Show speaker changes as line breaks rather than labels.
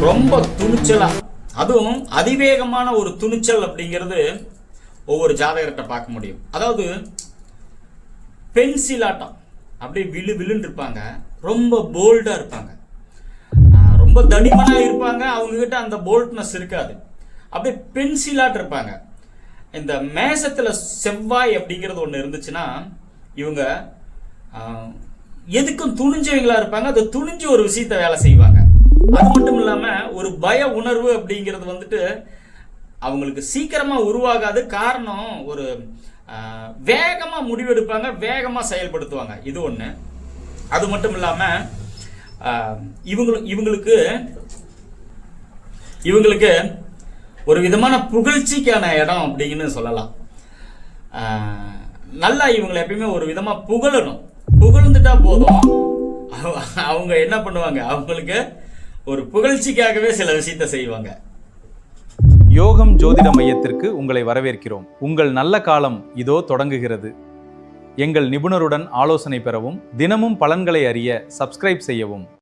ரொம்ப துணிச்சலா, அதுவும் அதிவேகமான ஒரு துணிச்சல் அப்படிங்கிறது ஒவ்வொரு ஜாதகர்கிட்ட பார்க்க முடியும். அதாவது பென்சில் ஆட்டம் அப்படியே விழுன்னு இருப்பாங்க, ரொம்ப போல்டா இருப்பாங்க, ரொம்ப தடிமனா இருப்பாங்க, அவங்க கிட்ட அந்த போல்ட்னஸ் இருக்காது, அப்படியே பென்சிலாட் இருப்பாங்க. இந்த மேசத்துல செவ்வாய் அப்படிங்கிறது ஒன்று இருந்துச்சுன்னா இவங்க எதுக்கும் துணிஞ்சவங்களா இருப்பாங்க. அது துணிஞ்சு ஒரு விஷயத்த வேலை செய்வாங்க. அது மட்டும் இல்லாம ஒரு பய உணர்வு அப்படிங்கிறது வந்துட்டு அவங்களுக்கு சீக்கிரமா உருவாகாது. காரணம், ஒரு வேகமா முடிவெடுப்பாங்க, வேகமா செயல்படுத்துவாங்க. இது ஒண்ணு. அது மட்டும் இல்லாம இவங்களுக்கு ஒரு விதமான புகழ்ச்சிக்கான இடம் அப்படின்னு சொல்லலாம். நல்லா இவங்களை எப்பயுமே ஒரு விதமா புகழணும். புகழ்ந்துட்டா போதும், அவங்க என்ன பண்ணுவாங்க, அவங்களுக்கு ஒரு புகழ்ச்சிக்காகவே சில விஷயத்தை செய்வாங்க.
யோகம் ஜோதிட மையத்திற்கு உங்களை வரவேற்கிறோம். உங்கள் நல்ல காலம் இதோ தொடங்குகிறது. எங்கள் நிபுணருடன் ஆலோசனை பெறவும், தினமும் பலன்களை அறிய சப்ஸ்கிரைப் செய்யவும்.